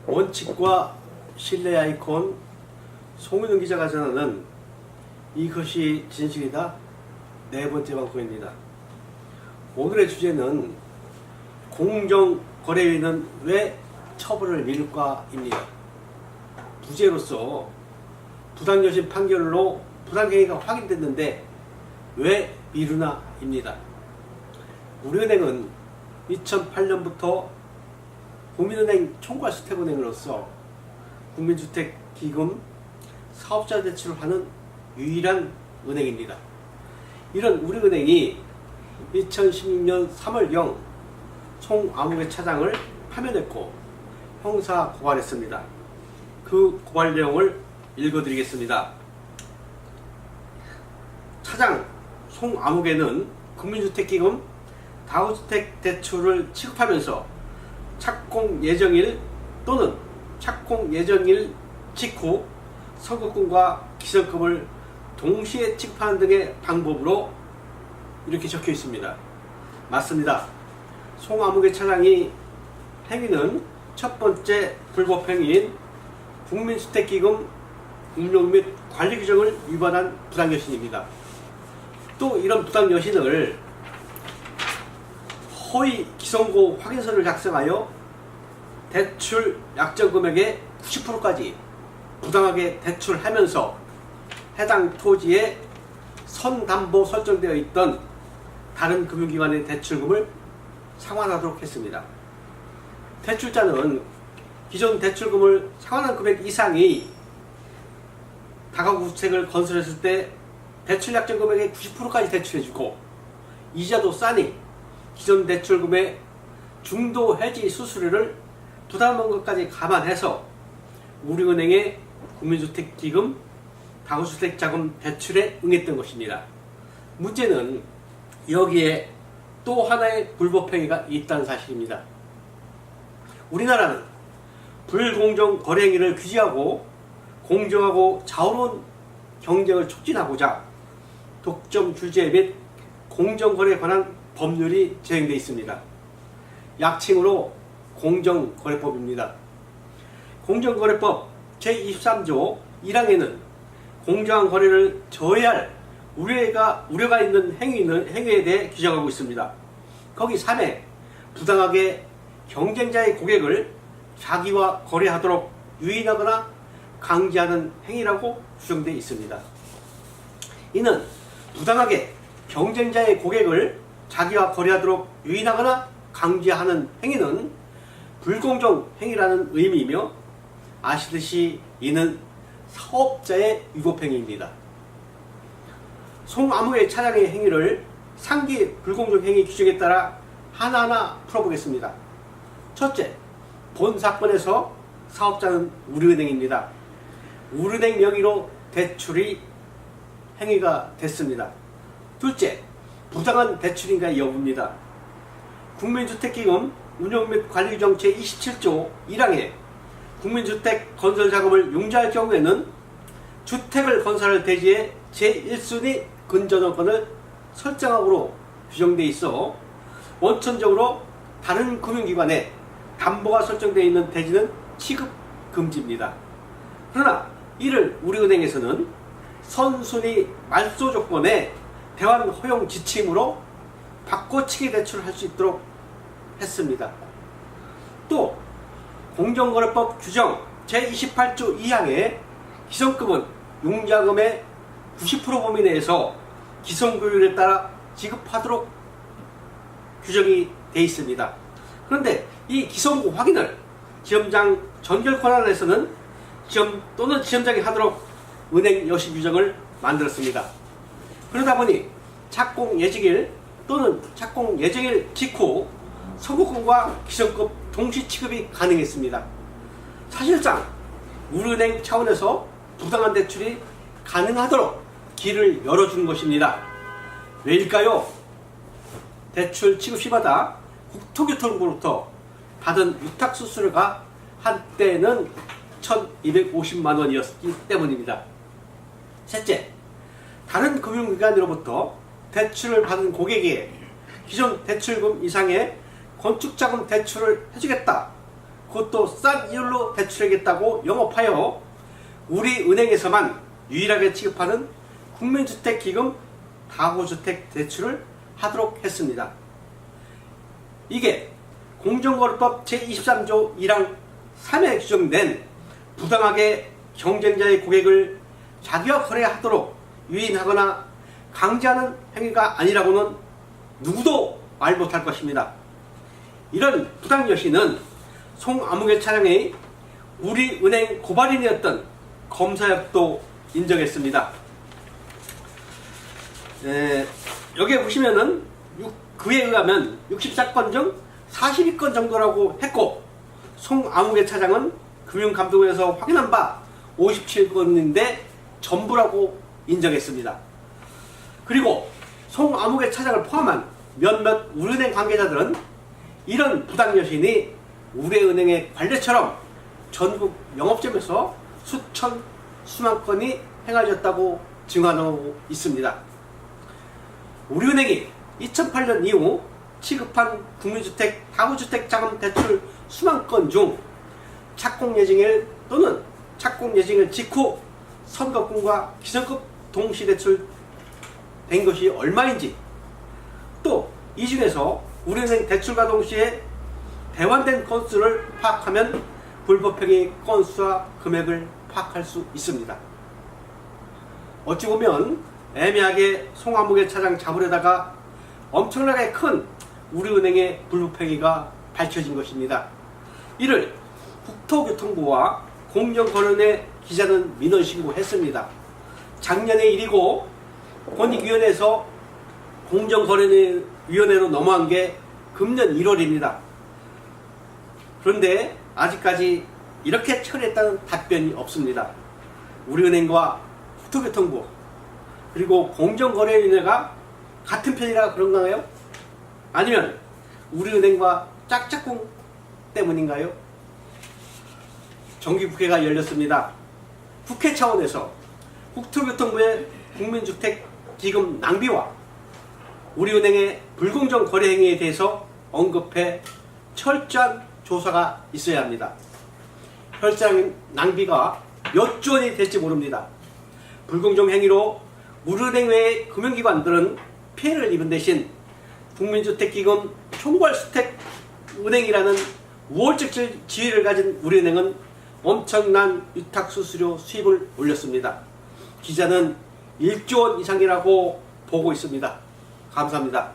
원칙과 신뢰 아이콘 송은영 기자가 전하는 이것이 진실이다 네 번째 방송입니다. 오늘의 주제는 공정거래위는 왜 처벌을 미룰까입니다. 부재로서 부당여신 판결로 부당행위가 확인됐는데 왜 미루나입니다. 우리은행은 2008년부터 국민은행 총괄주택은행으로서 국민주택기금 사업자 대출을 하는 유일한 은행입니다. 이런 우리은행이 2016년 3월경 송아무개 차장을 파면했고 형사 고발했습니다. 그 고발 내용을 읽어드리겠습니다. 차장 송아무개는 국민주택기금 다주택 대출을 취급하면서 착공 예정일 또는 착공 예정일 직후 선급금과 기성금을 동시에 취급하는 등의 방법으로 이렇게 적혀 있습니다. 맞습니다. 송아무개 차장이 행위는 첫 번째 불법 행위인 국민주택기금 운용 및 관리 규정을 위반한 부당여신입니다. 또 이런 부당여신을 허위 기성고 확인서를 작성하여 대출 약정 금액의 90%까지 부당하게 대출하면서 해당 토지에 선담보 설정되어 있던 다른 금융기관의 대출금을 상환하도록 했습니다. 대출자는 기존 대출금을 상환한 금액 이상의 다가구 주택을 건설했을 때 대출 약정 금액의 90%까지 대출해주고 이자도 싸니 기존 대출금의 중도 해지 수수료를 부담한 것까지 감안해서 우리은행의 국민주택기금 다주택자금 대출에 응했던 것입니다. 문제는 여기에 또 하나의 불법행위가 있다는 사실입니다. 우리나라는 불공정 거래행위를 규제하고 공정하고 자유로운 경쟁을 촉진하고자 독점 규제 및 공정거래에 관한 법률이 제정되어 있습니다. 약칭으로 공정거래법입니다. 공정거래법 제23조 1항에는 공정한 거래를 저해할 우려가 있는 행위에 대해 규정하고 있습니다. 거기 3에 부당하게 경쟁자의 고객을 자기와 거래하도록 유인하거나 강제하는 행위라고 규정되어 있습니다. 이는 부당하게 경쟁자의 고객을 자기와 거래하도록 유인하거나 강제하는 행위는 불공정 행위라는 의미이며 아시듯이 이는 사업자의 위법행위입니다. 송아무개 차장의 행위를 상기 불공정 행위 규정에 따라 하나하나 풀어보겠습니다. 첫째, 본 사건에서 사업자는 우리은행입니다. 우리은행 명의로 대출이 행위가 됐습니다. 둘째, 부당한 대출인가 여부입니다. 국민주택기금 운용 및 관리 규정 제27조 1항에 국민주택 건설 자금을 융자할 경우에는 주택을 건설할 대지의 제1순위 근저당권을 설정하고로 규정되어 있어 원천적으로 다른 금융기관에 담보가 설정되어 있는 대지는 취급 금지입니다. 그러나 이를 우리은행에서는 선순위 말소 조건에 대환 허용 지침으로 바꿔치기 대출을 할 수 있도록 했습니다. 또 공정거래법 규정 제28조 2항에 기성금은 융자금의 90% 범위 내에서 기성교율에 따라 지급하도록 규정이 되어 있습니다. 그런데 이 기성고 확인을 지점장 전결 권한에서는 지점장이 하도록 은행 여시 규정을 만들었습니다. 그러다 보니 착공 예정일 또는 착공 예정일 직후 선급금과 기성금 동시 취급이 가능했습니다. 사실상 우리은행 차원에서 부당한 대출이 가능하도록 길을 열어주는 것입니다. 왜일까요? 대출 취급 시마다 국토교통부로부터 받은 위탁수수료가 한때는 1,250만 원이었기 때문입니다. 셋째, 다른 금융기관으로부터 대출을 받은 고객에게 기존 대출금 이상의 건축자금 대출을 해주겠다 그것도 싼 이율로 대출하겠다고 영업하여 우리 은행에서만 유일하게 취급하는 국민주택기금 다구주택 대출을 하도록 했습니다. 이게 공정거래법 제23조 1항 3에 규정된 부당하게 경쟁자의 고객을 자기와 거래하도록 유인하거나 강제하는 행위가 아니라고는 누구도 말 못할 것입니다. 이런 부당 여신은 송아무개 차장의 우리은행 고발인이었던 검사역도 인정했습니다. 여기에 보시면은 그에 의하면 64건 중 42건 정도라고 했고, 송아무개 차장은 금융감독원에서 확인한 바 57건인데 전부라고 인정했습니다. 그리고 송아무개 차장을 포함한 몇몇 우리은행 관계자들은 이런 부당 여신이 우리은행의 관례처럼 전국 영업점에서 수천 수만 건이 행해졌다고 증언하고 있습니다. 우리은행이 2008년 이후 취급한 국민주택, 다구주택 자금 대출 수만 건 중 착공예정일 또는 착공예정일 직후 선거금과 기성급 동시대출 된 것이 얼마인지, 또 이 중에서 우리은행 대출과 동시에 대환된 건수를 파악하면 불법행위 건수와 금액을 파악할 수 있습니다. 어찌 보면 애매하게 송아무개 차장 잡으려다가 엄청나게 큰 우리은행의 불법행위가 밝혀진 것입니다. 이를 국토교통부와 공정거래위원회 기자는 민원신고했습니다. 작년의 일이고 권익위원회에서 공정거래위원회로 넘어간 게 금년 1월입니다. 그런데 아직까지 이렇게 처리했다는 답변이 없습니다. 우리은행과 국토교통부 그리고 공정거래위원회가 같은 편이라 그런가요? 아니면 우리은행과 짝짝꿍 때문인가요? 정기국회가 열렸습니다. 국회 차원에서 국토교통부의 국민주택기금 낭비와 우리은행의 불공정 거래 행위에 대해서 언급해 철저한 조사가 있어야 합니다. 혈장 낭비가 몇 조 원이 될지 모릅니다. 불공정 행위로 우리은행 외의 금융기관들은 피해를 입은 대신 국민주택기금 총괄주택은행이라는 우월적 지위를 가진 우리은행은 엄청난 위탁수수료 수입을 올렸습니다. 기자는 1조 원 이상이라고 보고 있습니다. 감사합니다.